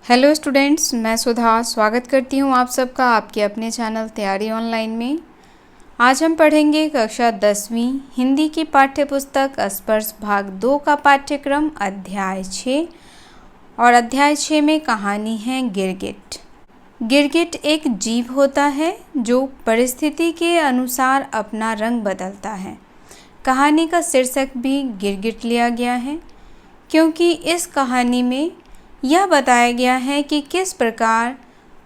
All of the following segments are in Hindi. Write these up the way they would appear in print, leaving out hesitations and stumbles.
हेलो स्टूडेंट्स, मैं सुधा स्वागत करती हूँ आप सबका आपके अपने चैनल तैयारी ऑनलाइन में। आज हम पढ़ेंगे कक्षा 10वीं हिंदी की पाठ्य पुस्तक स्पर्श भाग 2 का पाठ्यक्रम अध्याय 6 और अध्याय 6 में कहानी है गिरगिट। गिरगिट एक जीव होता है जो परिस्थिति के अनुसार अपना रंग बदलता है। कहानी का शीर्षक भी गिरगिट लिया गया है क्योंकि इस कहानी में यह बताया गया है कि किस प्रकार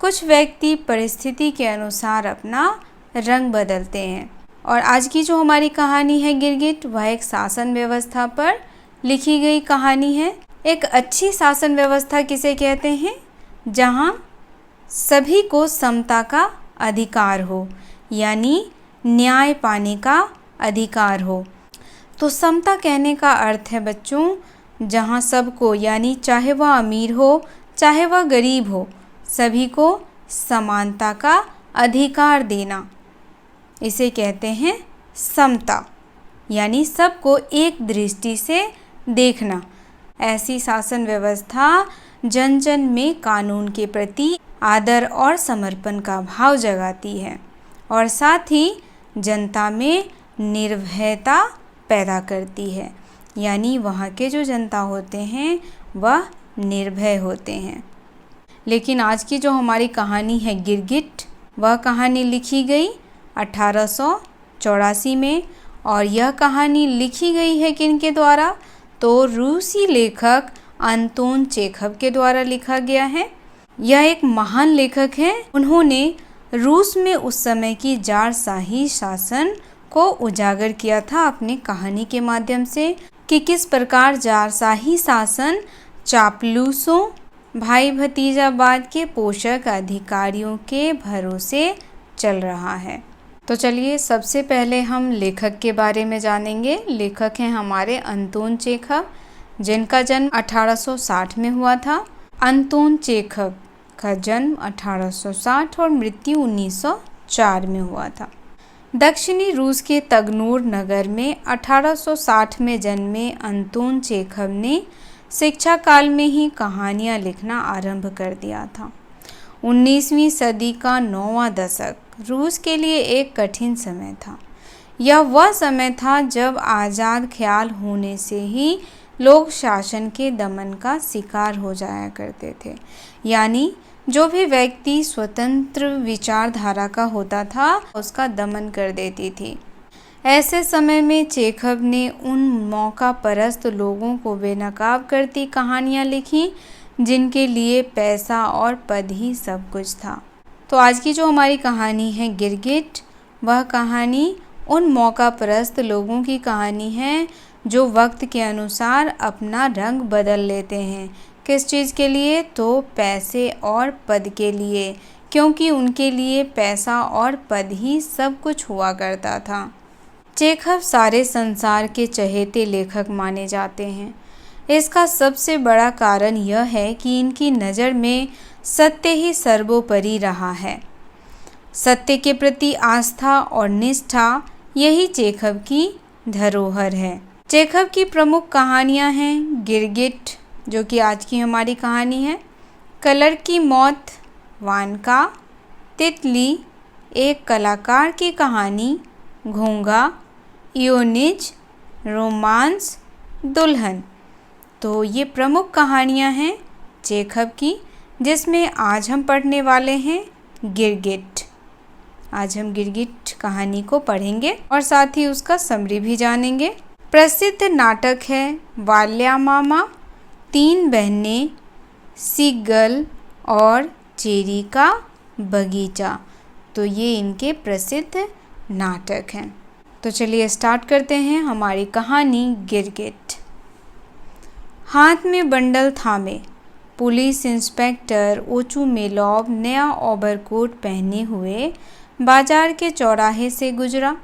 कुछ व्यक्ति परिस्थिति के अनुसार अपना रंग बदलते हैं। और आज की जो हमारी कहानी है गिरगिट, वह एक शासन व्यवस्था पर लिखी गई कहानी है। एक अच्छी शासन व्यवस्था किसे कहते हैं? जहां सभी को समता का अधिकार हो, यानी न्याय पाने का अधिकार हो। तो समता कहने का अर्थ है बच्चों, जहाँ सबको, यानी चाहे वह अमीर हो चाहे वह गरीब हो, सभी को समानता का अधिकार देना, इसे कहते हैं समता, यानी सबको एक दृष्टि से देखना। ऐसी शासन व्यवस्था जन जन में कानून के प्रति आदर और समर्पण का भाव जगाती है और साथ ही जनता में निर्भयता पैदा करती है, यानी वहाँ के जो जनता होते हैं वह निर्भय होते हैं। लेकिन आज की जो हमारी कहानी है गिरगिट, वह कहानी लिखी गई 1884 में। और यह कहानी लिखी गई है किनके द्वारा? तो रूसी लेखक अंतोन चेखव के द्वारा लिखा गया है। यह एक महान लेखक हैं। उन्होंने रूस में उस समय की जारशाही शासन को उजागर किया था अपनी कहानी के माध्यम से कि किस प्रकार जारशाही शासन चापलूसों, भाई भतीजावाद के पोषक अधिकारियों के भरोसे चल रहा है। तो चलिए सबसे पहले हम लेखक के बारे में जानेंगे। लेखक हैं हमारे अंतोन चेखव, जिनका जन्म 1860 में हुआ था। अंतोन चेखव का जन्म 1860 और मृत्यु 1904 में हुआ था। दक्षिणी रूस के तगनूर नगर में 1860 में जन्मे अंतोन चेखव ने शिक्षा काल में ही कहानियाँ लिखना आरंभ कर दिया था। 19वीं सदी का 9वां दशक रूस के लिए एक कठिन समय था। यह वह समय था जब आज़ाद ख्याल होने से ही लोग शासन के दमन का शिकार हो जाया करते थे, यानी जो भी व्यक्ति स्वतंत्र विचारधारा का होता था उसका दमन कर देती थी। ऐसे समय में चेखव ने उन मौका परस्त लोगों को बेनकाब करती कहानियाँ लिखी जिनके लिए पैसा और पद ही सब कुछ था। तो आज की जो हमारी कहानी है गिरगिट, वह कहानी उन मौका परस्त लोगों की कहानी है जो वक्त के अनुसार अपना रंग बदल लेते हैं। किस चीज़ के लिए? तो पैसे और पद के लिए, क्योंकि उनके लिए पैसा और पद ही सब कुछ हुआ करता था। चेखव सारे संसार के चहेते लेखक माने जाते हैं। इसका सबसे बड़ा कारण यह है कि इनकी नज़र में सत्य ही सर्वोपरि रहा है। सत्य के प्रति आस्था और निष्ठा, यही चेखव की धरोहर है। चेखव की प्रमुख कहानियाँ हैं गिरगिट, जो कि आज की हमारी कहानी है, कलर की मौत, वानका, तितली, एक कलाकार की कहानी, घोंगा, इयोनिज, रोमांस, दुल्हन। तो ये प्रमुख कहानियाँ हैं चेखव की, जिसमें आज हम पढ़ने वाले हैं गिरगिट। आज हम गिरगिट कहानी को पढ़ेंगे और साथ ही उसका समरी भी जानेंगे। प्रसिद्ध नाटक है वाल्या मामा, तीन बहनें, सीगल और चेरी का बगीचा। तो ये इनके प्रसिद्ध नाटक हैं। तो चलिए स्टार्ट करते हैं हमारी कहानी गिरगिट। हाथ में बंडल थामे पुलिस इंस्पेक्टर ओचुमेलोव नया ओवरकोट पहने हुए बाजार के चौराहे से गुजरा।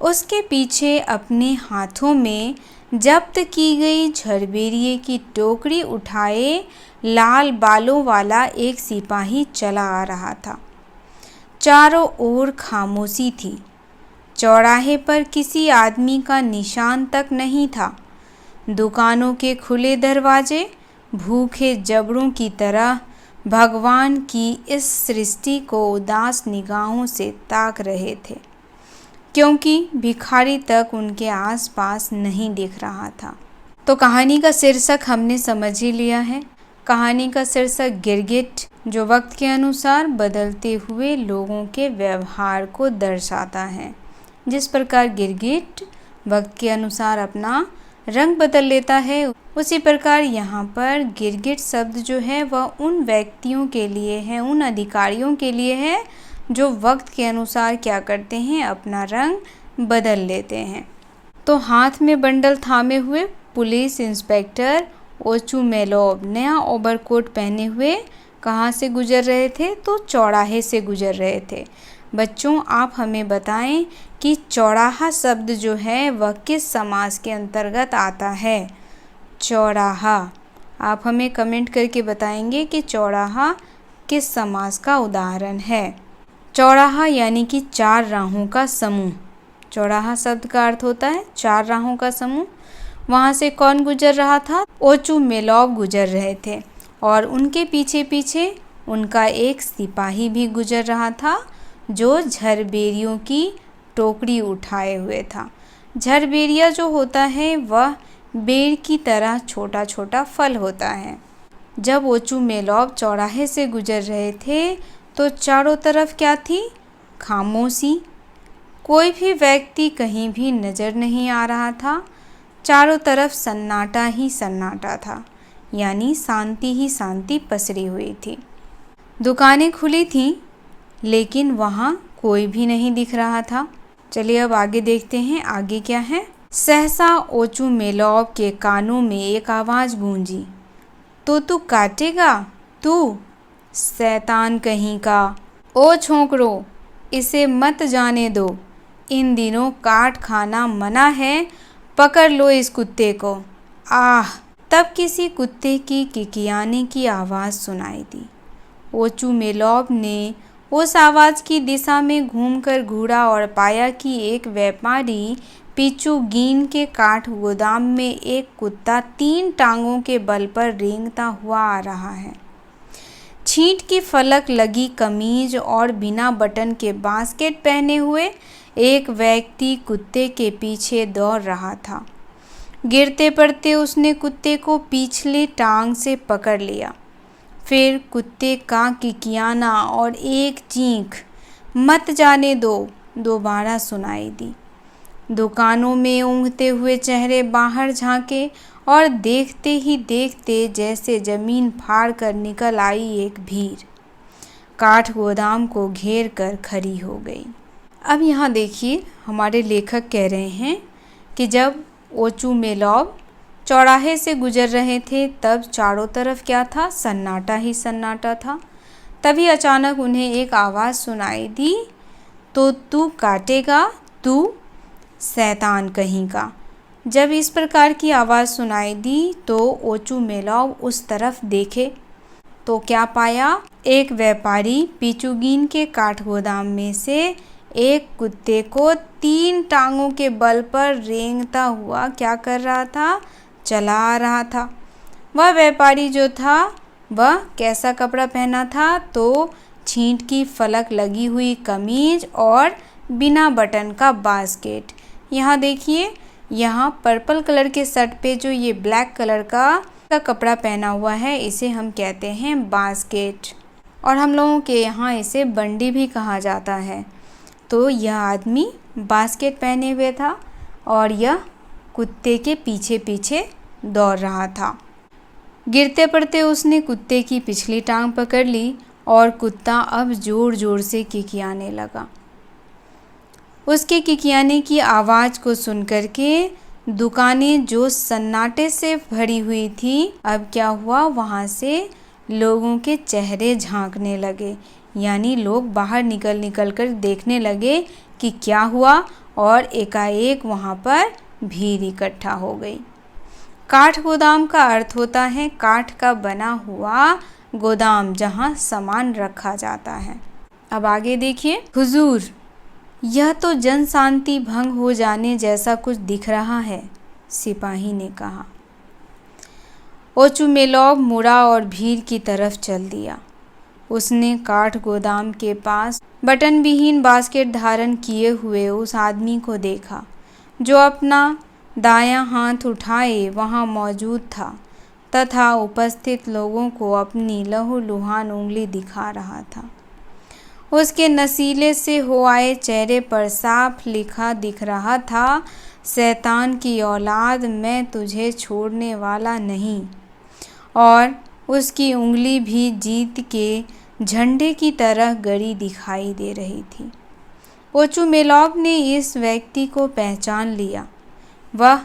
उसके पीछे अपने हाथों में जब्त की गई झरबेरिये की टोकरी उठाए लाल बालों वाला एक सिपाही चला आ रहा था। चारों ओर खामोशी थी। चौराहे पर किसी आदमी का निशान तक नहीं था। दुकानों के खुले दरवाजे भूखे जबड़ों की तरह भगवान की इस सृष्टि को उदास निगाहों से ताक रहे थे, क्योंकि भिखारी तक उनके आसपास नहीं दिख रहा था। तो कहानी का शीर्षक हमने समझ ही लिया है। कहानी का शीर्षक गिरगिट, जो वक्त के अनुसार बदलते हुए लोगों के व्यवहार को दर्शाता है। जिस प्रकार गिरगिट वक्त के अनुसार अपना रंग बदल लेता है, उसी प्रकार यहाँ पर गिरगिट शब्द जो है वह उन व्यक्तियों के लिए है, उन अधिकारियों के लिए है जो वक्त के अनुसार क्या करते हैं, अपना रंग बदल लेते हैं। तो हाथ में बंडल थामे हुए पुलिस इंस्पेक्टर ओचुमेलोव नया ओवरकोट पहने हुए कहाँ से गुजर रहे थे, तो चौराहे से गुजर रहे थे। बच्चों, आप हमें बताएं कि चौराहा शब्द जो है वह किस समास के अंतर्गत आता है। चौराहा, आप हमें कमेंट करके बताएंगे कि चौराहा किस समास का उदाहरण है। चौराहा यानी कि चार राहों का समूह। चौराहा शब्द का अर्थ होता है चार राहों का समूह। वहाँ से कौन गुजर रहा था? ओचुमेलोव गुजर रहे थे और उनके पीछे पीछे उनका एक सिपाही भी गुजर रहा था जो झरबेरियों की टोकरी उठाए हुए था। झरबेरिया जो होता है वह बेर की तरह छोटा छोटा फल होता है। जब ओचुमेलोव चौराहे से गुजर रहे थे तो चारों तरफ क्या थी? खामोशी। कोई भी व्यक्ति कहीं भी नज़र नहीं आ रहा था। चारों तरफ सन्नाटा ही सन्नाटा था, यानी शांति ही शांति पसरी हुई थी। दुकानें खुली थीं, लेकिन वहाँ कोई भी नहीं दिख रहा था। चलिए अब आगे देखते हैं, आगे क्या है। सहसा ओचुमेलोव के कानों में एक आवाज़ गूंजी, तो तू काटेगा? तू शैतान कहीं का! ओ छोकरो, इसे मत जाने दो। इन दिनों काट खाना मना है। पकड़ लो इस कुत्ते को। आह! तब किसी कुत्ते की किकियाने की आवाज़ सुनाई दी। ओचुमेलोव ने उस आवाज़ की दिशा में घूमकर घूरा और पाया कि एक व्यापारी पिचुगीन के काठ गोदाम में एक कुत्ता 3 टांगों के बल पर रेंगता हुआ आ रहा है। छींट की फलक लगी कमीज और बिना बटन के बास्केट पहने हुए एक व्यक्ति कुत्ते के पीछे दौड़ रहा था। गिरते पड़ते उसने कुत्ते को पिछली टांग से पकड़ लिया। फिर कुत्ते का किकियाना और एक चीख, मत जाने दो, दोबारा सुनाई दी। दुकानों में ऊँघते हुए चेहरे बाहर झांके और देखते ही देखते जैसे जमीन फाड़ कर निकल आई एक भीड़ काठ गोदाम को घेर कर खड़ी हो गई। अब यहाँ देखिए, हमारे लेखक कह रहे हैं कि जब ओचुमेलोव चौराहे से गुजर रहे थे तब चारों तरफ क्या था? सन्नाटा ही सन्नाटा था। तभी अचानक उन्हें एक आवाज़ सुनाई दी, तो तू काटेगा? तू शैतान कहीं का! जब इस प्रकार की आवाज़ सुनाई दी तो ओचुमेलोव उस तरफ देखे तो क्या पाया? एक व्यापारी पिचुगीन के काठ गोदाम में से एक कुत्ते को 3 टांगों के बल पर रेंगता हुआ क्या कर रहा था? चला आ रहा था। वह व्यापारी जो था वह कैसा कपड़ा पहना था? तो छींट की फलक लगी हुई कमीज और बिना बटन का बास्केट। यहाँ देखिए, यहाँ पर्पल कलर के शर्ट पे जो ये ब्लैक कलर का कपड़ा पहना हुआ है इसे हम कहते हैं बास्केट, और हम लोगों के यहाँ इसे बंडी भी कहा जाता है। तो यह आदमी बास्केट पहने हुए था और यह कुत्ते के पीछे पीछे दौड़ रहा था। गिरते पड़ते उसने कुत्ते की पिछली टांग पकड़ ली और कुत्ता अब ज़ोर ज़ोर से किकियाने लगा। उसके किकियाने की आवाज़ को सुनकर के दुकानें जो सन्नाटे से भरी हुई थी, अब क्या हुआ? वहाँ से लोगों के चेहरे झांकने लगे, यानी लोग बाहर निकल कर देखने लगे कि क्या हुआ, और एकाएक वहाँ पर भीड़ इकट्ठा हो गई। काठ गोदाम का अर्थ होता है काठ का बना हुआ गोदाम जहाँ सामान रखा जाता है। अब आगे देखिए। हुजूर, यह तो जन शांति भंग हो जाने जैसा कुछ दिख रहा है, सिपाही ने कहा। ओचुमेलोव मुड़ा और भीड़ की तरफ चल दिया। उसने काठ गोदाम के पास बटन विहीन बास्केट धारण किए हुए उस आदमी को देखा जो अपना दायां हाथ उठाए वहां मौजूद था तथा उपस्थित लोगों को अपनी लहूलुहान उंगली दिखा रहा था। उसके नसीले से हो आए चेहरे पर साफ लिखा दिख रहा था, शैतान की औलाद, मैं तुझे छोड़ने वाला नहीं। और उसकी उंगली भी जीत के झंडे की तरह गड़ी दिखाई दे रही थी। ओचुमेलोव ने इस व्यक्ति को पहचान लिया। वह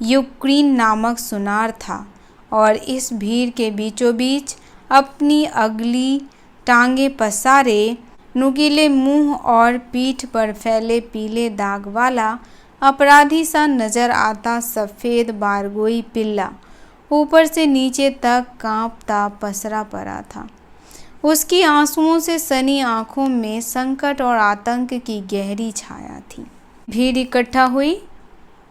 यूक्रेन नामक सुनार था और इस भीड़ के बीचों बीच अपनी अगली टांगे पसारे, नुकीले मुंह और पीठ पर फैले पीले दाग वाला अपराधी सा नजर आता सफ़ेद बारगोई पिल्ला ऊपर से नीचे तक कांपता पसरा पड़ा था। उसकी आंसुओं से सनी आंखों में संकट और आतंक की गहरी छाया थी। भीड़ इकट्ठा हुई।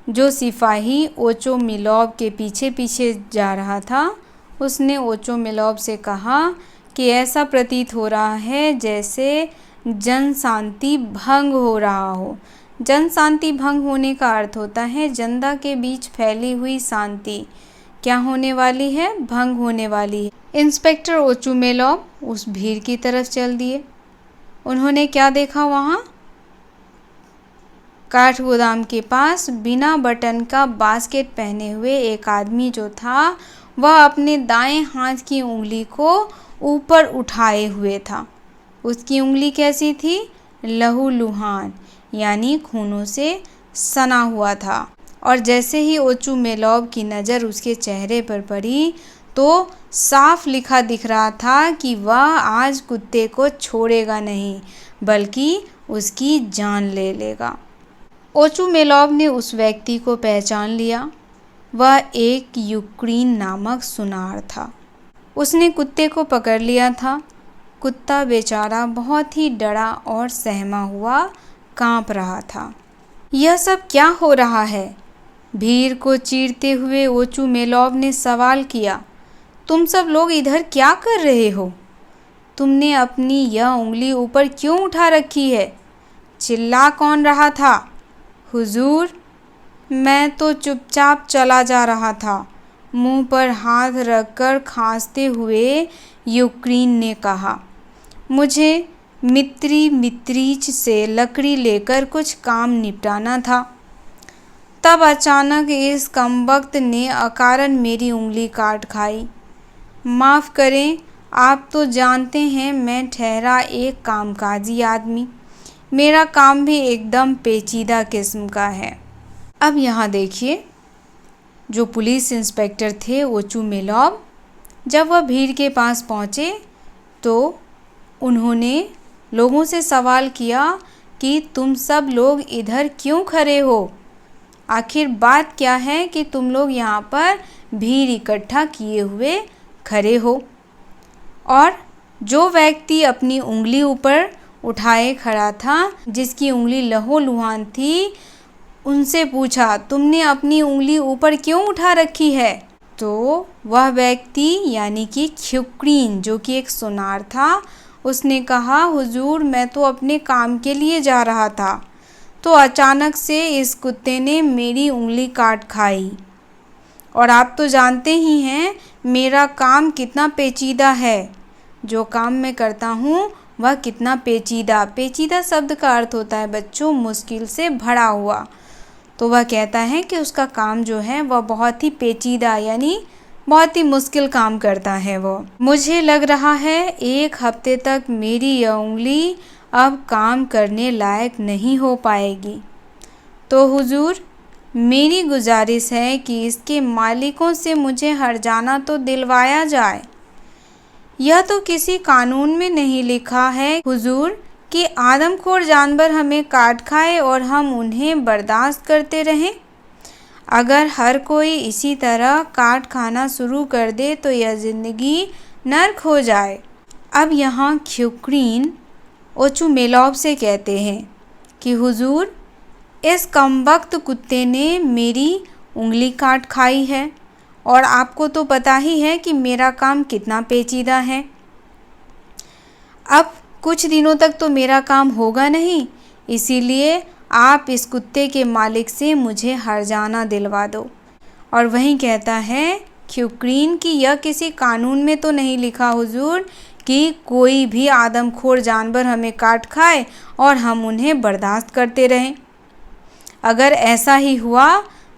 जो सिपाही ओचुमेलोव के पीछे पीछे जा रहा था, उसने ओचुमेलोव से कहा कि ऐसा प्रतीत हो रहा है जैसे जन शांति भंग हो रहा हो। जन शांति भंग होने का अर्थ होता है जनता के बीच फैली हुई शांति क्या होने वाली है? भंग होने वाली है। इंस्पेक्टर ओचुमेलोव उस भीड़ की तरफ चल दिए। उन्होंने क्या देखा? वहाँ काठ गोदाम के पास बिना बटन का बास्केट पहने हुए एक आदमी जो था, वह अपने दाएं हाथ की उंगली को ऊपर उठाए हुए था। उसकी उंगली कैसी थी? लहूलुहान, यानी खूनों से सना हुआ था। और जैसे ही ओचुमेलोव की नज़र उसके चेहरे पर पड़ी तो साफ लिखा दिख रहा था कि वह आज कुत्ते को छोड़ेगा नहीं, बल्कि उसकी जान ले लेगा। ओचुमेलोव ने उस व्यक्ति को पहचान लिया। वह एक यूक्रेन नामक सुनार था। उसने कुत्ते को पकड़ लिया था। कुत्ता बेचारा बहुत ही डरा और सहमा हुआ कांप रहा था। यह सब क्या हो रहा है? भीड़ को चीरते हुए ओचुमेलोव ने सवाल किया। तुम सब लोग इधर क्या कर रहे हो? तुमने अपनी यह उंगली ऊपर क्यों उठा रखी है? चिल्ला कौन रहा था? हुजूर, मैं तो चुपचाप चला जा रहा था, मुंह पर हाथ रखकर खांसते हुए यूक्रेन ने कहा। मुझे मित्रीच से लकड़ी लेकर कुछ काम निपटाना था। तब अचानक इस कमबख्त ने अकारण मेरी उंगली काट खाई। माफ़ करें, आप तो जानते हैं मैं ठहरा एक कामकाजी आदमी। मेरा काम भी एकदम पेचीदा किस्म का है। अब यहाँ देखिए, जो पुलिस इंस्पेक्टर थे ओचुमेलोव, जब वह भीड़ के पास पहुँचे तो उन्होंने लोगों से सवाल किया कि तुम सब लोग इधर क्यों खड़े हो? आखिर बात क्या है कि तुम लोग यहाँ पर भीड़ इकट्ठा किए हुए खड़े हो? और जो व्यक्ति अपनी उंगली ऊपर उठाए खड़ा था, जिसकी उंगली लहूलुहान थी, उनसे पूछा, तुमने अपनी उंगली ऊपर क्यों उठा रखी है? तो वह व्यक्ति यानी कि यूक्रेन, जो कि एक सुनार था, उसने कहा, हुजूर, मैं तो अपने काम के लिए जा रहा था, तो अचानक से इस कुत्ते ने मेरी उंगली काट खाई। और आप तो जानते ही हैं मेरा काम कितना पेचीदा है। जो काम मैं करता हूँ वह कितना पेचीदा। पेचीदा शब्द का अर्थ होता है बच्चों मुश्किल से भरा हुआ। तो वह कहता है कि उसका काम जो है वह बहुत ही पेचीदा यानी बहुत ही मुश्किल काम करता है वो। मुझे लग रहा है 1 हफ्ते तक मेरी यह उंगली अब काम करने लायक नहीं हो पाएगी। तो हुजूर, मेरी गुजारिश है कि इसके मालिकों से मुझे हर्जाना तो दिलवाया जाए। यह तो किसी कानून में नहीं लिखा है हुजूर कि आदमखोर जानवर हमें काट खाए और हम उन्हें बर्दाश्त करते रहें। अगर हर कोई इसी तरह काट खाना शुरू कर दे तो यह ज़िंदगी नर्क हो जाए। अब यहाँ यूक्रेन ओचुमेलोव से कहते हैं कि हुजूर, इस कमबख्त कुत्ते ने मेरी उंगली काट खाई है और आपको तो पता ही है कि मेरा काम कितना पेचीदा है। अब कुछ दिनों तक तो मेरा काम होगा नहीं, इसीलिए आप इस कुत्ते के मालिक से मुझे हर्जाना दिलवा दो। और वहीं कहता है ख्युक्रीन कि यह किसी कानून में तो नहीं लिखा हुजूर कि कोई भी आदमखोर जानवर हमें काट खाए और हम उन्हें बर्दाश्त करते रहें। अगर ऐसा ही हुआ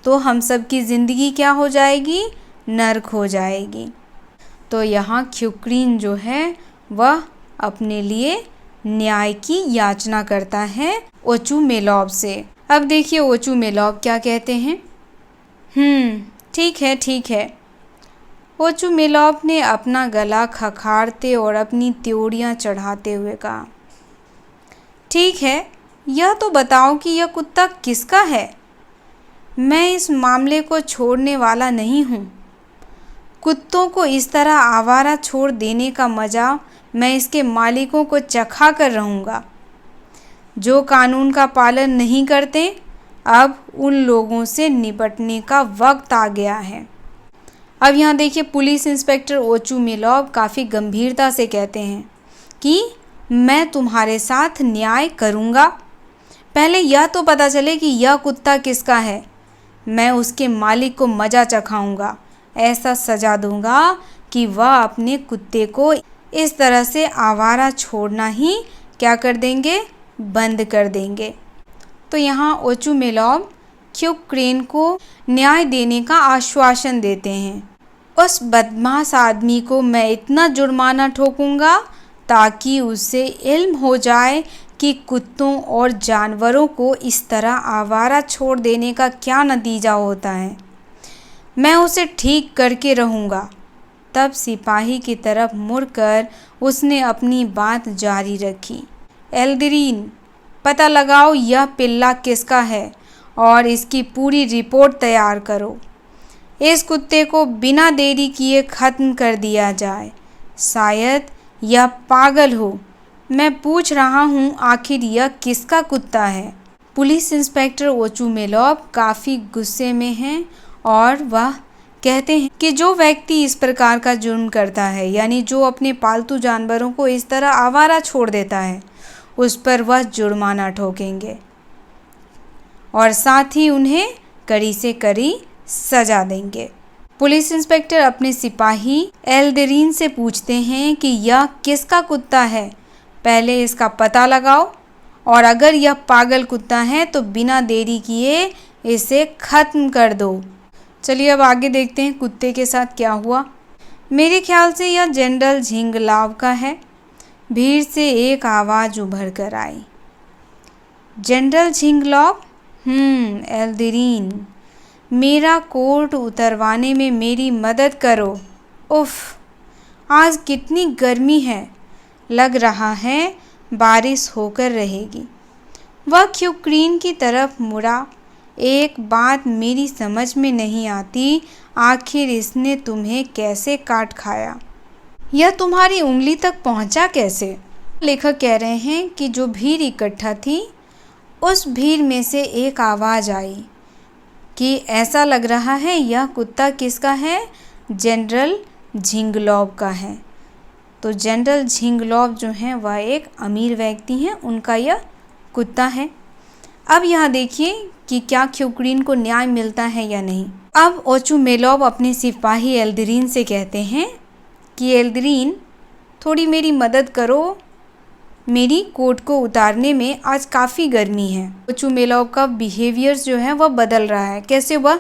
तो हम सब की ज़िंदगी क्या हो जाएगी, नर्क हो जाएगी। तो यहाँ ख्युक्रीन जो है वह अपने लिए न्याय की याचना करता है ओचुमेलॉब से। अब देखिए ओचुमेलॉब क्या कहते हैं। ठीक है ठीक है। ओचुमेलॉब ने अपना गला खखारते और अपनी त्योड़ियाँ चढ़ाते हुए कहा, ठीक है, यह तो बताओ कि यह कुत्ता किसका है। मैं इस मामले को छोड़ने वाला नहीं हूँ। कुत्तों को इस तरह आवारा छोड़ देने का मज़ा मैं इसके मालिकों को चखा कर रहूँगा। जो कानून का पालन नहीं करते, अब उन लोगों से निपटने का वक्त आ गया है। अब यहाँ देखिए पुलिस इंस्पेक्टर ओचुमेलॉब काफ़ी गंभीरता से कहते हैं कि मैं तुम्हारे साथ न्याय करूँगा। पहले यह तो पता चले कि यह कुत्ता किसका है। मैं उसके मालिक को मज़ा चखाऊँगा, ऐसा सजा दूँगा कि वह अपने कुत्ते को इस तरह से आवारा छोड़ना ही क्या कर देंगे, बंद कर देंगे। तो यहाँ ओचुमेलॉब ख्युक्रेन को न्याय देने का आश्वासन देते हैं। उस बदमाश आदमी को मैं इतना जुर्माना ठोकूंगा ताकि उसे इल्म हो जाए कि कुत्तों और जानवरों को इस तरह आवारा छोड़ देने का क्या नतीजा होता है। मैं उसे ठीक करके रहूँगा। तब सिपाही की तरफ मुड़कर उसने अपनी बात जारी रखी। एल्दरीन, पता लगाओ यह पिल्ला किसका है और इसकी पूरी रिपोर्ट तैयार करो। इस कुत्ते को बिना देरी किए ख़त्म कर दिया जाए। शायद यह पागल हो। मैं पूछ रहा हूँ आखिर यह किसका कुत्ता है। पुलिस इंस्पेक्टर ओचुमेलॉब काफ़ी गुस्से में हैं और वह कहते हैं कि जो व्यक्ति इस प्रकार का जुर्म करता है, यानी जो अपने पालतू जानवरों को इस तरह आवारा छोड़ देता है, उस पर वह जुर्माना ठोकेंगे और साथ ही उन्हें कड़ी से कड़ी सजा देंगे। पुलिस इंस्पेक्टर अपने सिपाही एल्दरीन से पूछते हैं कि यह किसका कुत्ता है, पहले इसका पता लगाओ और अगर यह पागल कुत्ता है तो बिना देरी किए इसे ख़त्म कर दो। चलिए अब आगे देखते हैं कुत्ते के साथ क्या हुआ। मेरे ख्याल से यह जनरल झिंगलाव का है। भीड़ से एक आवाज़ उभर कर आई, जनरल झिंगलाव? एल्दरीन, मेरा कोट उतरवाने में मेरी मदद करो। उफ़, आज कितनी गर्मी है, लग रहा है बारिश होकर रहेगी। वह ख्युक्रीन की तरफ मुड़ा। एक बात मेरी समझ में नहीं आती, आखिर इसने तुम्हें कैसे काट खाया? यह तुम्हारी उंगली तक पहुंचा कैसे? लेखक कह रहे हैं कि जो भीड़ इकट्ठा थी, उस भीड़ में से एक आवाज़ आई कि ऐसा लग रहा है यह कुत्ता किसका है, जनरल झिंगलाव का है। तो जनरल झिंगलाव जो हैं वह एक अमीर व्यक्ति हैं, उनका यह कुत्ता है। अब यहाँ देखिए कि क्या ख्युक्रीन को न्याय मिलता है या नहीं। अब ओचुमेलॉब अपने सिपाही एल्दरीन से कहते हैं कि एल्दरीन, थोड़ी मेरी मदद करो, मेरी कोट को उतारने में आज काफ़ी गर्मी है। ओचुमेलॉब का बिहेवियर्स जो है वह बदल रहा है। कैसे? वह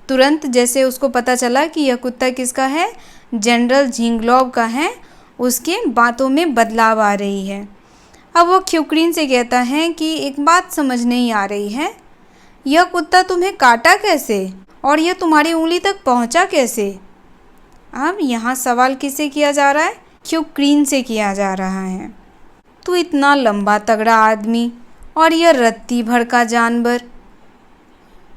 तुरंत जैसे उसको पता चला कि यह कुत्ता किसका है, जनरल झिंगलाव का है, उसके बातों में बदलाव आ रही है। अब वो ख्युक्रीन से कहता है कि एक बात समझ नहीं आ रही है, यह कुत्ता तुम्हें काटा कैसे और यह तुम्हारी उंगली तक पहुंचा कैसे? अब यहाँ सवाल किससे किया जा रहा है? ख्युक्रीन से किया जा रहा है। तू इतना लंबा तगड़ा आदमी और यह रत्ती भर का जानवर,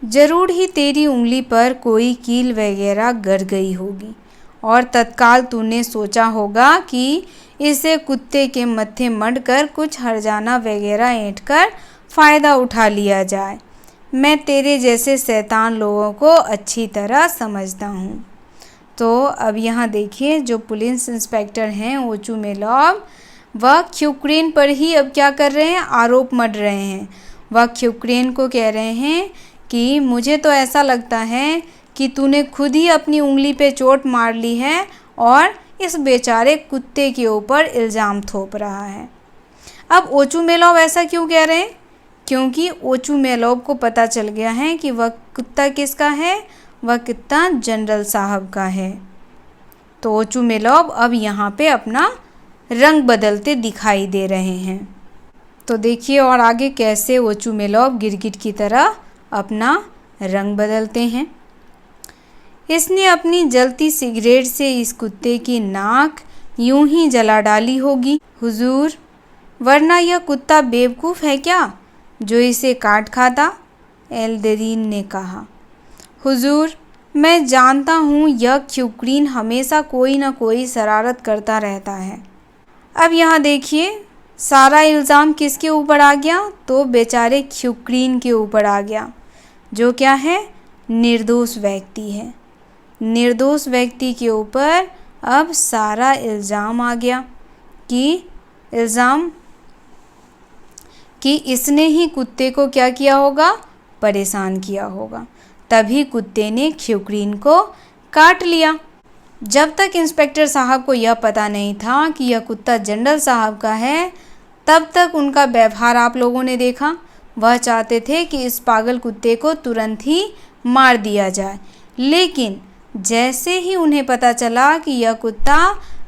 जरूर ही तेरी उंगली पर कोई कील वगैरह गड़ गई होगी और तत्काल तूने सोचा होगा कि इसे कुत्ते के मत्थे मढ़कर कुछ हर्जाना वगैरह ऐंठकर फ़ायदा उठा लिया जाए। मैं तेरे जैसे शैतान लोगों को अच्छी तरह समझता हूँ। तो अब यहाँ देखिए जो पुलिस इंस्पेक्टर हैं ओचुमेलॉब, वह यूक्रेन पर ही अब क्या कर रहे हैं, आरोप मढ़ रहे हैं। वह यूक्रेन को कह रहे हैं कि मुझे तो ऐसा लगता है कि तूने खुद ही अपनी उंगली पे चोट मार ली है और इस बेचारे कुत्ते के ऊपर इल्ज़ाम थोप रहा है। अब ओचुमेलोव ऐसा क्यों कह रहे हैं? क्योंकि ओचुमेलोव को पता चल गया है कि वह कुत्ता किसका है, वह कुत्ता जनरल साहब का है। तो ओचुमेलोव अब यहाँ पे अपना रंग बदलते दिखाई दे रहे हैं। तो देखिए और आगे कैसे ओचुमेलोव गिरगिट की तरह अपना रंग बदलते हैं। इसने अपनी जलती सिगरेट से इस कुत्ते की नाक यूं ही जला डाली होगी हुजूर, वरना यह कुत्ता बेवकूफ़ है क्या जो इसे काट खाता? एल्दरीन ने कहा। हुजूर, मैं जानता हूँ यह यूक्रेन हमेशा कोई न कोई शरारत करता रहता है। अब यहाँ देखिए सारा इल्ज़ाम किसके ऊपर आ गया, तो बेचारे यूक्रेन के ऊपर आ गया, जो क्या है, निर्दोष व्यक्ति है। निर्दोष व्यक्ति के ऊपर अब सारा इल्ज़ाम आ गया कि इसने ही कुत्ते को क्या किया होगा, परेशान किया होगा, तभी कुत्ते ने यूक्रेन को काट लिया। जब तक इंस्पेक्टर साहब को यह पता नहीं था कि यह कुत्ता जनरल साहब का है, तब तक उनका व्यवहार आप लोगों ने देखा। वह चाहते थे कि इस पागल कुत्ते को तुरंत ही मार दिया जाए, लेकिन जैसे ही उन्हें पता चला कि यह कुत्ता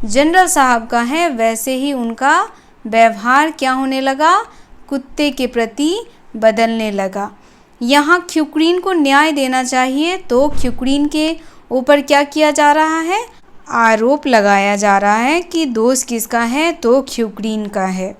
जनरल साहब का है, वैसे ही उनका व्यवहार क्या होने लगा, कुत्ते के प्रति बदलने लगा। यहाँ यूक्रेन को न्याय देना चाहिए, तो यूक्रेन के ऊपर क्या किया जा रहा है, आरोप लगाया जा रहा है कि दोष किसका है, तो यूक्रेन का है।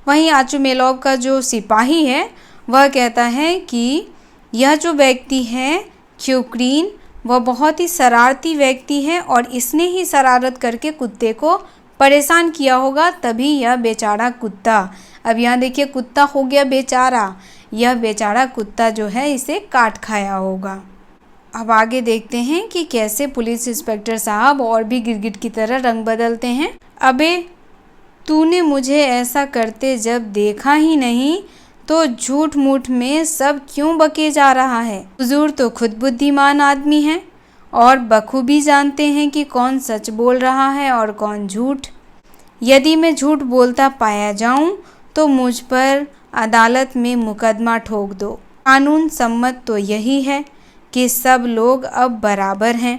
वहीं ओचुमेलोव का जो सिपाही है वह कहता है कि यह जो व्यक्ति है यूक्रेन, वह बहुत ही शरारती व्यक्ति है और इसने ही शरारत करके कुत्ते को परेशान किया होगा, तभी यह बेचारा कुत्ता, अब यहाँ देखिए कुत्ता हो गया बेचारा, यह बेचारा कुत्ता जो है इसे काट खाया होगा। अब आगे देखते हैं कि कैसे पुलिस इंस्पेक्टर साहब और भी गिरगिट की तरह रंग बदलते हैं। अबे तूने मुझे ऐसा करते जब देखा ही नहीं, तो झूठ मूठ में सब क्यों बके जा रहा है? हुजूर तो खुद बुद्धिमान आदमी हैं और बखूबी जानते हैं कि कौन सच बोल रहा है और कौन झूठ। यदि मैं झूठ बोलता पाया जाऊं तो मुझ पर अदालत में मुकदमा ठोक दो। कानून सम्मत तो यही है कि सब लोग अब बराबर हैं।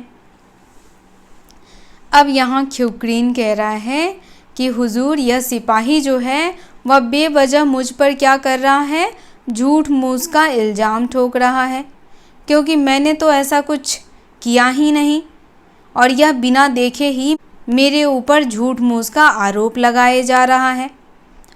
अब यहाँ यूक्रेन कह रहा है कि हुजूर यह सिपाही जो है वह बेवजह मुझ पर क्या कर रहा है, झूठ मूठ का इल्ज़ाम ठोक रहा है, क्योंकि मैंने तो ऐसा कुछ किया ही नहीं और यह बिना देखे ही मेरे ऊपर झूठ मूठ का आरोप लगाए जा रहा है।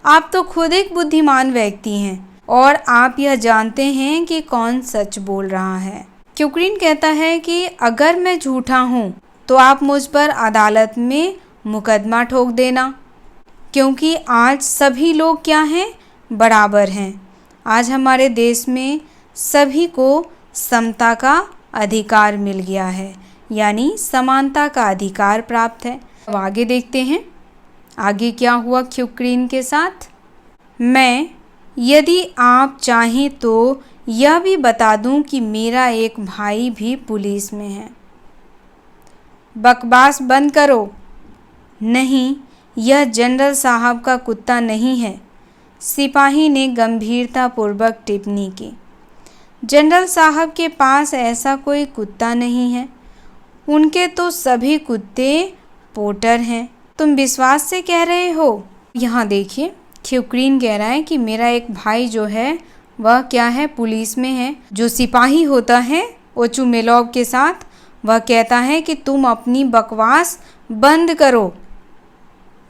आप तो खुद एक बुद्धिमान व्यक्ति हैं और आप यह जानते हैं कि कौन सच बोल रहा है। यूक्रेन कहता है कि अगर मैं झूठा हूँ तो आप मुझ पर अदालत में मुकदमा ठोक देना, क्योंकि आज सभी लोग क्या हैं, बराबर हैं। आज हमारे देश में सभी को समता का अधिकार मिल गया है, यानी समानता का अधिकार प्राप्त है। अब आगे देखते हैं आगे क्या हुआ यूक्रेन के साथ। मैं यदि आप चाहें तो यह भी बता दूं कि मेरा एक भाई भी पुलिस में है। बकवास बंद करो। नहीं, यह जनरल साहब का कुत्ता नहीं है, सिपाही ने गंभीरतापूर्वक टिप्पणी की। जनरल साहब के पास ऐसा कोई कुत्ता नहीं है, उनके तो सभी कुत्ते पोटर हैं। तुम विश्वास से कह रहे हो? यहाँ देखिए यूक्रेन कह रहा है कि मेरा एक भाई जो है वह क्या है, पुलिस में है। जो सिपाही होता है ओचुमेलोव के साथ, वह कहता है कि तुम अपनी बकवास बंद करो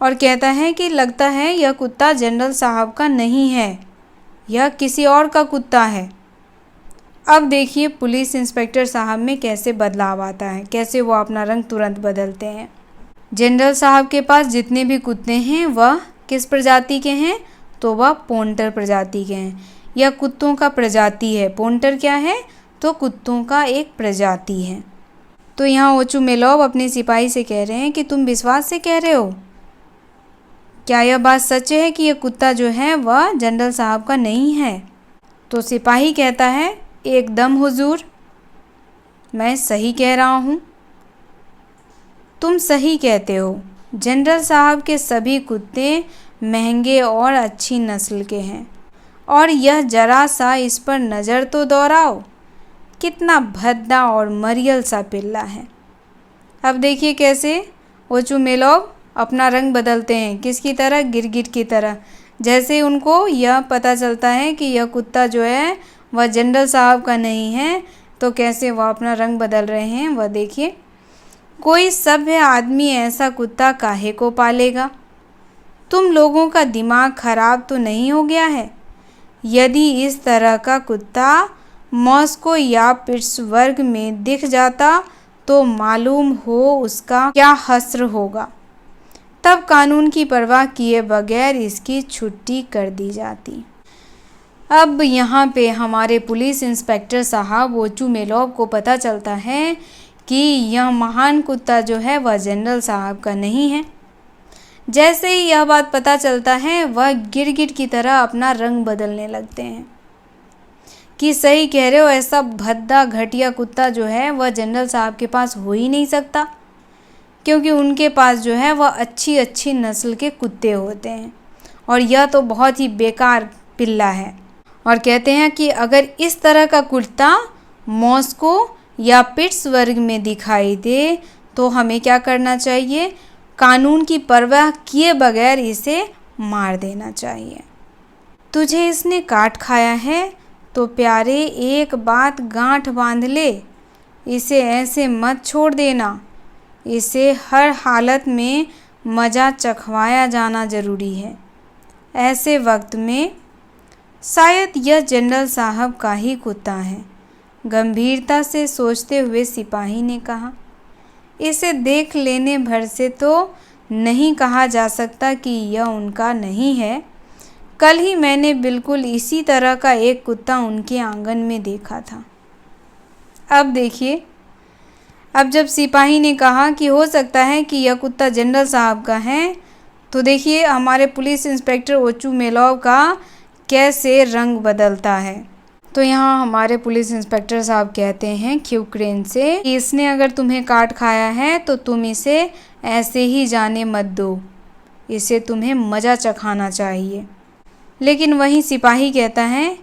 और कहता है कि लगता है यह कुत्ता जनरल साहब का नहीं है, यह किसी और का कुत्ता है। अब देखिए पुलिस इंस्पेक्टर साहब में कैसे बदलाव आता है, कैसे वो अपना रंग तुरंत बदलते हैं। जनरल साहब के पास जितने भी कुत्ते हैं वह किस प्रजाति के हैं, तो वह पोंटर प्रजाति के हैं। यह कुत्तों का प्रजाति है। पोंटर क्या है, तो कुत्तों का एक प्रजाति है। तो यहाँ ओचुमेलोव अपने सिपाही से कह रहे हैं कि तुम विश्वास से कह रहे हो? क्या यह बात सच है कि यह कुत्ता जो है वह जनरल साहब का नहीं है? तो सिपाही कहता है, एकदम हुजूर, मैं सही कह रहा हूँ। तुम सही कहते हो। जनरल साहब के सभी कुत्ते महंगे और अच्छी नस्ल के हैं, और यह जरा सा इस पर नज़र तो दौड़ाओ, कितना भद्दा और मरियल सा पिल्ला है। अब देखिए कैसे ओचुमेलोव अपना रंग बदलते हैं, किसकी तरह? गिरगिट की तरह। जैसे उनको यह पता चलता है कि यह कुत्ता जो है वह जनरल साहब का नहीं है, तो कैसे वह अपना रंग बदल रहे हैं वह देखिए। कोई सभ्य आदमी ऐसा कुत्ता काहे को पालेगा? तुम लोगों का दिमाग खराब तो नहीं हो गया है? यदि इस तरह का कुत्ता मॉस्को या पिट्सबर्ग में दिख जाता तो मालूम हो उसका क्या हश्र होगा। तब कानून की परवाह किए बगैर इसकी छुट्टी कर दी जाती। अब यहाँ पे हमारे पुलिस इंस्पेक्टर साहब ओचुमेलोव को पता चलता है कि यह महान कुत्ता जो है वह जनरल साहब का नहीं है। जैसे ही यह बात पता चलता है वह गिरगिट की तरह अपना रंग बदलने लगते हैं कि सही कह रहे हो, ऐसा भद्दा घटिया कुत्ता जो है वह जनरल साहब के पास हो ही नहीं सकता, क्योंकि उनके पास जो है वह अच्छी अच्छी नस्ल के कुत्ते होते हैं, और यह तो बहुत ही बेकार पिल्ला है। और कहते हैं कि अगर इस तरह का कुत्ता मॉस्को या पिट्सबर्ग में दिखाई दे तो हमें क्या करना चाहिए? कानून की परवाह किए बगैर इसे मार देना चाहिए। तुझे इसने काट खाया है तो प्यारे एक बात गांठ बांध ले, इसे ऐसे मत छोड़ देना। इसे हर हालत में मज़ा चखवाया जाना ज़रूरी है। ऐसे वक्त में शायद यह जनरल साहब का ही कुत्ता है, गंभीरता से सोचते हुए सिपाही ने कहा। इसे देख लेने भर से तो नहीं कहा जा सकता कि यह उनका नहीं है। कल ही मैंने बिल्कुल इसी तरह का एक कुत्ता उनके आंगन में देखा था। अब देखिए, अब जब सिपाही ने कहा कि हो सकता है कि यह कुत्ता जनरल साहब का है, तो देखिए हमारे पुलिस इंस्पेक्टर ओचुमेलोव का कैसे रंग बदलता है। तो यहाँ हमारे पुलिस इंस्पेक्टर साहब कहते हैं क्यूक्रेन से कि इसने अगर तुम्हें काट खाया है तो तुम इसे ऐसे ही जाने मत दो, इसे तुम्हें मज़ा चखाना चाहिए। लेकिन वहीं सिपाही कहता है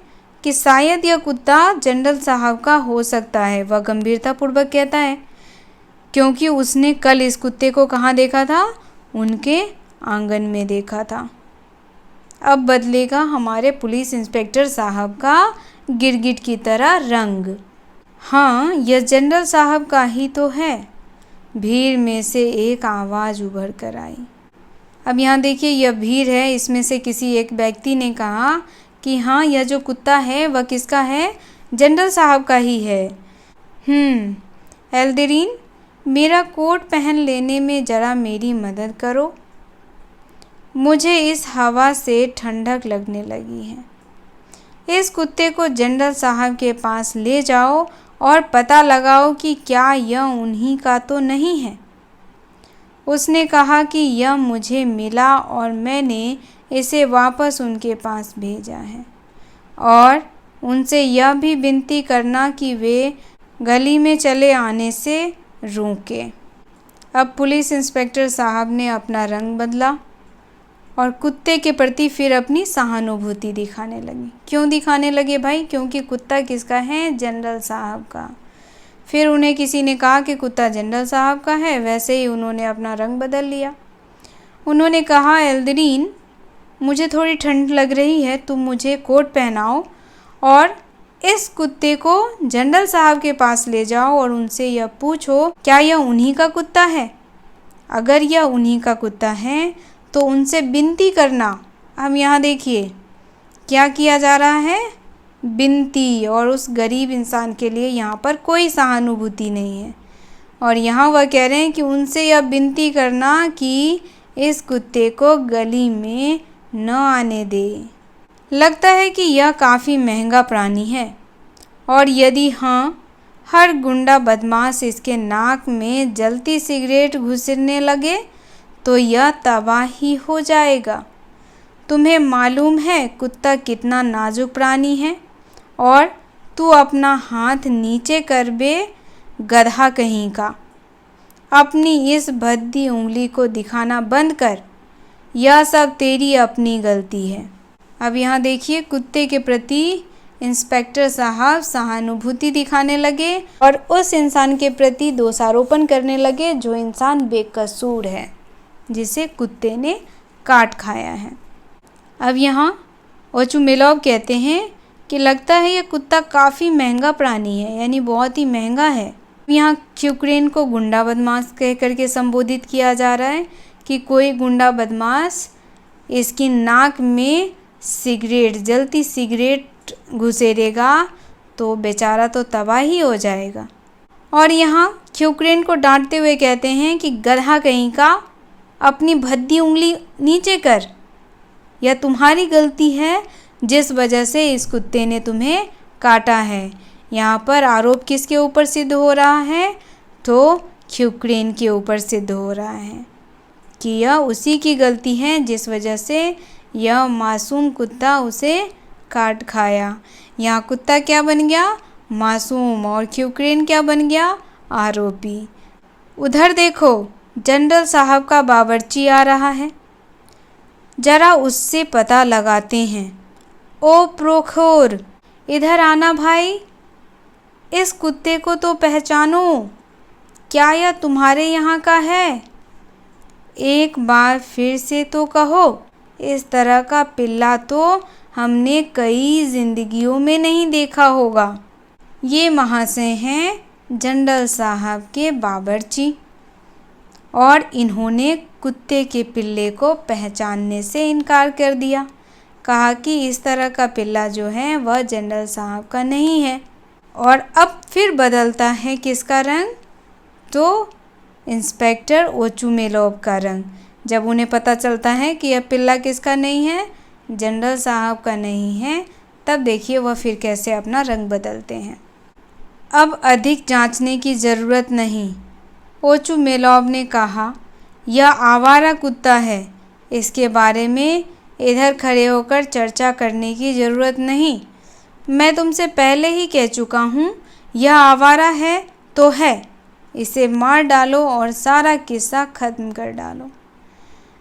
कि शायद यह कुत्ता जनरल साहब का हो सकता है। वह गंभीरतापूर्वक कहता है, क्योंकि उसने कल इस कुत्ते को कहाँ देखा था? उनके आंगन में देखा था। अब बदलेगा हमारे पुलिस इंस्पेक्टर साहब का गिरगिट की तरह रंग। हाँ, यह जनरल साहब का ही तो है। भीड़ में से एक आवाज़ उभर कर आई। अब यहाँ देखिए, यह भीड़ है, इसमें से किसी एक व्यक्ति ने कहा कि हाँ, यह जो कुत्ता है वह किसका है? जनरल साहब का ही है। एल्देरीन, मेरा कोट पहन लेने में ज़रा मेरी मदद करो, मुझे इस हवा से ठंडक लगने लगी है। इस कुत्ते को जनरल साहब के पास ले जाओ और पता लगाओ कि क्या यह उन्हीं का तो नहीं है। उसने कहा कि यह मुझे मिला और मैंने इसे वापस उनके पास भेजा है, और उनसे यह भी विनती करना कि वे गली में चले आने से रोकें। अब पुलिस इंस्पेक्टर साहब ने अपना रंग बदला और कुत्ते के प्रति फिर अपनी सहानुभूति दिखाने लगे। क्यों दिखाने लगे भाई? क्योंकि कुत्ता किसका है? जनरल साहब का। फिर उन्हें किसी ने कहा कि कुत्ता जनरल साहब का है, वैसे ही उन्होंने अपना रंग बदल लिया। उन्होंने कहा, एल्देरीन, मुझे थोड़ी ठंड लग रही है, तुम मुझे कोट पहनाओ और इस कुत्ते को जनरल साहब के पास ले जाओ और उनसे यह पूछो क्या यह उन्हीं का कुत्ता है। अगर यह उन्हीं का कुत्ता है तो उनसे विनती करना। हम यहाँ देखिए क्या किया जा रहा है? विनती। और उस गरीब इंसान के लिए यहाँ पर कोई सहानुभूति नहीं है, और यहाँ वह कह रहे हैं कि उनसे यह विनती करना कि इस कुत्ते को गली में न आने दे। लगता है कि यह काफ़ी महंगा प्राणी है, और यदि हाँ, हर गुंडा बदमाश इसके नाक में जलती सिगरेट घुसने लगे तो यह तबाह ही हो जाएगा। तुम्हें मालूम है कुत्ता कितना नाजुक प्राणी है, और तू अपना हाथ नीचे कर बे, गधा कहीं का। अपनी इस भद्दी उंगली को दिखाना बंद कर, यह सब तेरी अपनी गलती है। अब यहाँ देखिए कुत्ते के प्रति इंस्पेक्टर साहब सहानुभूति दिखाने लगे और उस इंसान के प्रति दोषारोपण करने लगे जो इंसान बेकसूर है, जिसे कुत्ते ने काट खाया है। अब यहाँ ओचुमेलोव कहते हैं कि लगता है यह कुत्ता काफ़ी महंगा प्राणी है, यानी बहुत ही महंगा है। यहाँ यूक्रेन को गुंडा बदमाश कह करके संबोधित किया जा रहा है कि कोई गुंडा बदमाश इसकी नाक में सिगरेट, जलती सिगरेट घुसेरेगा तो बेचारा तो तबाह ही हो जाएगा। और यहाँ यूक्रेन को डांटते हुए कहते हैं कि गधा कहीं का, अपनी भद्दी उंगली नीचे कर, यह तुम्हारी गलती है जिस वजह से इस कुत्ते ने तुम्हें काटा है। यहाँ पर आरोप किसके ऊपर सिद्ध हो रहा है? तो यूक्रेन के ऊपर सिद्ध हो रहा है कि यह उसी की गलती है जिस वजह से यह मासूम कुत्ता उसे काट खाया। यहाँ कुत्ता क्या बन गया? मासूम, और यूक्रेन क्या बन गया? आरोपी। उधर देखो जनरल साहब का बावर्ची आ रहा है, जरा उससे पता लगाते हैं। ओ प्रोखोर, इधर आना भाई, इस कुत्ते को तो पहचानो, क्या यह तुम्हारे यहाँ का है? एक बार फिर से तो कहो, इस तरह का पिल्ला तो हमने कई जिंदगियों में नहीं देखा होगा। ये महाशय हैं जनरल साहब के बावर्ची, और इन्होंने कुत्ते के पिल्ले को पहचानने से इनकार कर दिया। कहा कि इस तरह का पिल्ला जो है वह जनरल साहब का नहीं है। और अब फिर बदलता है किसका रंग? तो इंस्पेक्टर ओचुमेलोव का रंग। जब उन्हें पता चलता है कि यह पिल्ला किसका नहीं है, जनरल साहब का नहीं है, तब देखिए वह फिर कैसे अपना रंग बदलते हैं। अब अधिक जांचने की ज़रूरत नहीं, ओचुमेलोव ने कहा। यह आवारा कुत्ता है, इसके बारे में इधर खड़े होकर चर्चा करने की ज़रूरत नहीं। मैं तुमसे पहले ही कह चुका हूँ, यह आवारा है तो है, इसे मार डालो और सारा किस्सा ख़त्म कर डालो।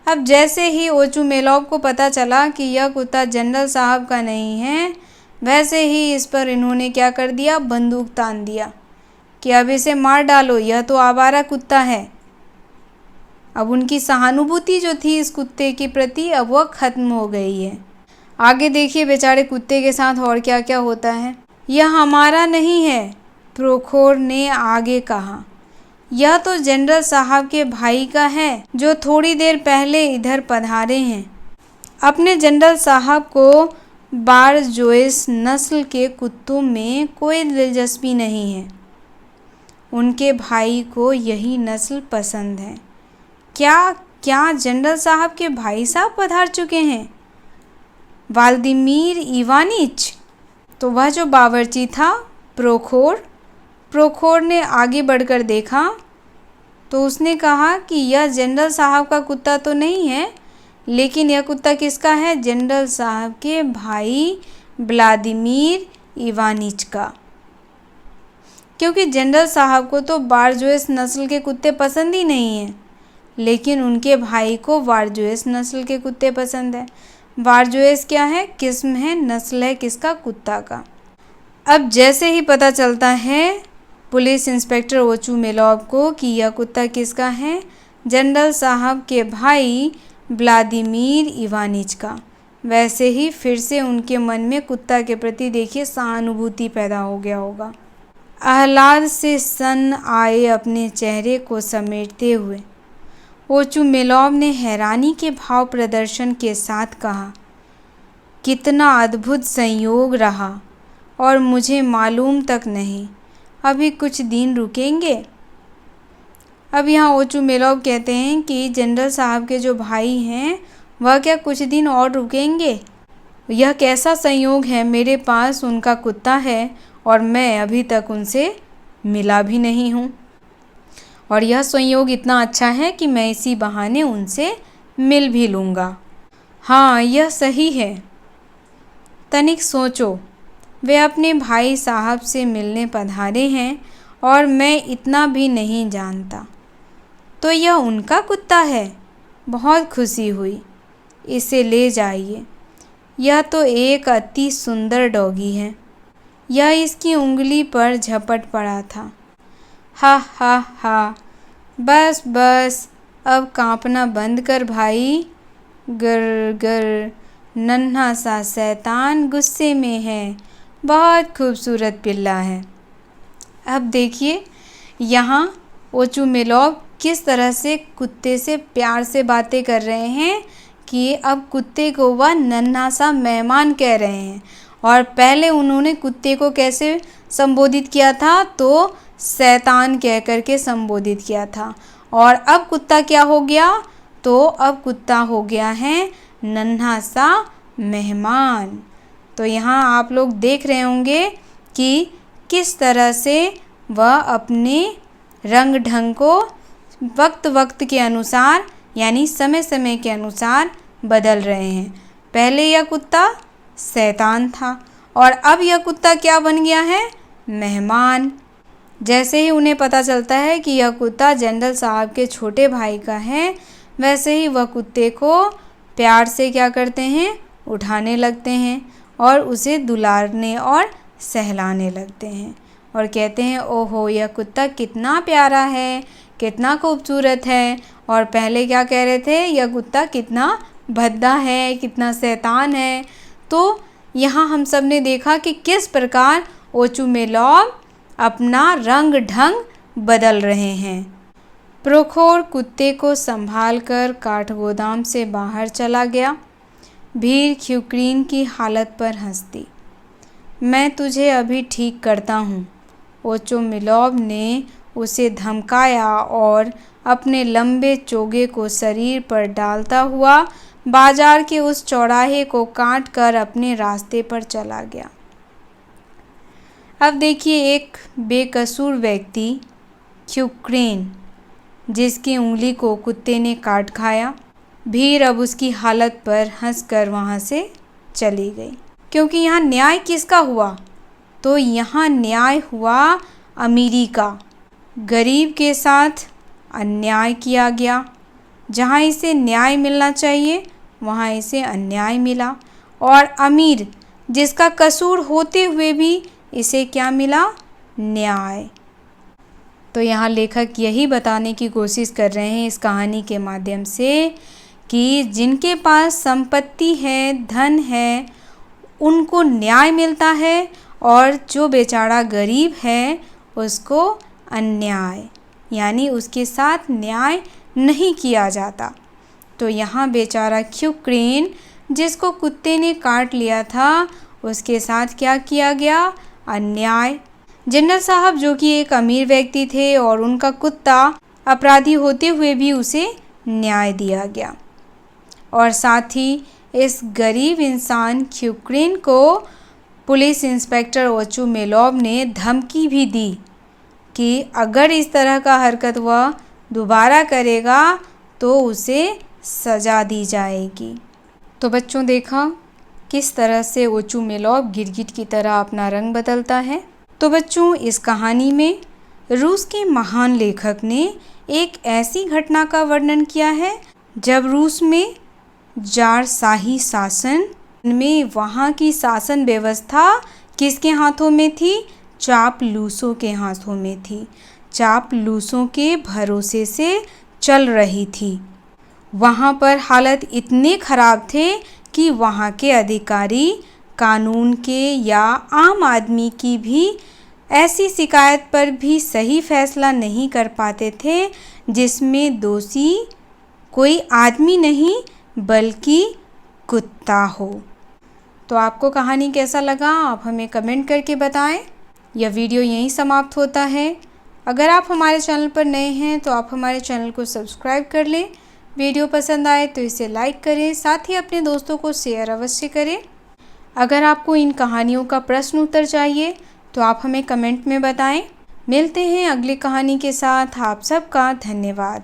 अब जैसे ही ओचुमेलोव को पता चला कि यह कुत्ता जनरल साहब का नहीं है, वैसे ही इस पर इन्होंने क्या कर दिया? बंदूक तान दिया कि अब इसे मार डालो, यह तो आवारा कुत्ता है। अब उनकी सहानुभूति जो थी इस कुत्ते के प्रति, अब वह ख़त्म हो गई है। आगे देखिए बेचारे कुत्ते के साथ और क्या क्या होता है। यह हमारा नहीं है, प्रोखोर ने आगे कहा। यह तो जनरल साहब के भाई का है, जो थोड़ी देर पहले इधर पधारे हैं। अपने जनरल साहब को बारजोइस नस्ल के कुत्तों में कोई दिलचस्पी नहीं है, उनके भाई को यही नस्ल पसंद है। क्या जनरल साहब के भाई साहब पधार चुके हैं? Vladimir Ivanich. तो वह जो बावर्ची था प्रोखोर ने आगे बढ़कर देखा तो उसने कहा कि यह जनरल साहब का कुत्ता तो नहीं है, लेकिन यह कुत्ता किसका है? जनरल साहब के भाई व्लादिमीर इवानिच का। क्योंकि जनरल साहब को तो बारजोइस नस्ल के कुत्ते पसंद ही नहीं हैं, लेकिन उनके भाई को बारजोइस नस्ल के कुत्ते पसंद है। बारजोइस क्या है? किस्म है, नस्ल है किसका? कुत्ता का। अब जैसे ही पता चलता है पुलिस इंस्पेक्टर ओचुमेलोव को कि यह कुत्ता किसका है, जनरल साहब के भाई व्लादिमीर इवानिच का, वैसे ही फिर से उनके मन में कुत्ता के प्रति देखिए सहानुभूति पैदा हो गया होगा। आह्लाद से सन आए अपने चेहरे को समेटते हुए ओचुमेलोव ने हैरानी के भाव प्रदर्शन के साथ कहा, कितना अद्भुत संयोग रहा, और मुझे मालूम तक नहीं। अभी कुछ दिन रुकेंगे। अब यहाँ ओचुमेलोव कहते हैं कि जनरल साहब के जो भाई हैं वह क्या कुछ दिन और रुकेंगे? यह कैसा संयोग है, मेरे पास उनका कुत्ता है और मैं अभी तक उनसे मिला भी नहीं हूँ। और यह संयोग इतना अच्छा है कि मैं इसी बहाने उनसे मिल भी लूँगा। हाँ, यह सही है। तनिक सोचो, वे अपने भाई साहब से मिलने पधारे हैं और मैं इतना भी नहीं जानता। तो यह उनका कुत्ता है। बहुत खुशी हुई। इसे ले जाइए। यह तो एक अति सुंदर डॉगी है। यह इसकी उंगली पर झपट पड़ा था। हा हा हा। बस बस, अब कांपना बंद कर भाई। गर गर। नन्हा सा शैतान गुस्से में है। बहुत खूबसूरत पिल्ला है। अब देखिए यहाँ ओचुमेलोव किस तरह से कुत्ते से प्यार से बातें कर रहे हैं कि अब कुत्ते को वह नन्हा सा मेहमान कह रहे हैं। और पहले उन्होंने कुत्ते को कैसे संबोधित किया था, तो शैतान कह कर के संबोधित किया था। और अब कुत्ता क्या हो गया, तो अब कुत्ता हो गया है नन्हा सा मेहमान। तो यहाँ आप लोग देख रहे होंगे कि किस तरह से वह अपने रंग ढंग को वक्त वक्त के अनुसार यानी समय समय के अनुसार बदल रहे हैं। पहले यह कुत्ता शैतान था और अब यह कुत्ता क्या बन गया है, मेहमान। जैसे ही उन्हें पता चलता है कि यह कुत्ता जनरल साहब के छोटे भाई का है, वैसे ही वह कुत्ते को प्यार से क्या करते हैं, उठाने लगते हैं और उसे दुलारने और सहलाने लगते हैं और कहते हैं, ओहो यह कुत्ता कितना प्यारा है, कितना खूबसूरत है। और पहले क्या कह रहे थे, यह कुत्ता कितना भद्दा है, कितना शैतान है। तो यहाँ हम सब ने देखा कि किस प्रकार ओचुमेलोव अपना रंग ढंग बदल रहे हैं। प्रोखोर कुत्ते को संभालकर काठगोदाम से बाहर चला गया। भीड़ ख्युक्रीन की हालत पर हंसती। मैं तुझे अभी ठीक करता हूँ। ओचुमेलोव ने उसे धमकाया और अपने लंबे चोगे को शरीर पर डालता हुआ बाजार के उस चौराहे को काट कर अपने रास्ते पर चला गया। अब देखिए एक बेकसूर व्यक्ति ख्युक्रीन, जिसकी उंगली को कुत्ते ने काट खाया। भीड़ अब उसकी हालत पर हंसकर वहाँ से चली गई, क्योंकि यहाँ न्याय किसका हुआ, तो यहाँ न्याय हुआ अमीरी का। गरीब के साथ अन्याय किया गया। जहाँ इसे न्याय मिलना चाहिए वहाँ इसे अन्याय मिला। और अमीर, जिसका कसूर होते हुए भी इसे क्या मिला, न्याय। तो यहाँ लेखक यही बताने की कोशिश कर रहे हैं इस कहानी के माध्यम से कि जिनके पास संपत्ति है, धन है, उनको न्याय मिलता है और जो बेचारा गरीब है उसको अन्याय यानी उसके साथ न्याय नहीं किया जाता। तो यहाँ बेचारा ख्युक्रीन, जिसको कुत्ते ने काट लिया था, उसके साथ क्या किया गया, अन्याय। जनरल साहब जो कि एक अमीर व्यक्ति थे और उनका कुत्ता अपराधी होते हुए भी उसे न्याय दिया गया। और साथ ही इस गरीब इंसान ख्युक्रीन को पुलिस इंस्पेक्टर ओचुमेलोव ने धमकी भी दी कि अगर इस तरह का हरकत वह दोबारा करेगा तो उसे सज़ा दी जाएगी। तो बच्चों देखा किस तरह से ओचुमेलोव गिरगिट की तरह अपना रंग बदलता है। तो बच्चों इस कहानी में रूस के महान लेखक ने एक ऐसी घटना का वर्णन किया है जब रूस में ज़ारशाही शासन में वहाँ की शासन व्यवस्था किसके हाथों में थी, चापलूसों के हाथों में थी। चापलूसों के भरोसे से चल रही थी। वहाँ पर हालत इतने ख़राब थे कि वहाँ के अधिकारी कानून के या आम आदमी की भी ऐसी शिकायत पर भी सही फैसला नहीं कर पाते थे जिसमें दोषी कोई आदमी नहीं बल्कि कुत्ता हो। तो आपको कहानी कैसा लगा, आप हमें कमेंट करके बताएं। यह वीडियो यहीं समाप्त होता है। अगर आप हमारे चैनल पर नए हैं तो आप हमारे चैनल को सब्सक्राइब कर लें। वीडियो पसंद आए तो इसे लाइक करें, साथ ही अपने दोस्तों को शेयर अवश्य करें। अगर आपको इन कहानियों का प्रश्न उत्तर चाहिए तो आप हमें कमेंट में बताएं। मिलते हैं अगली कहानी के साथ। आप सबका धन्यवाद।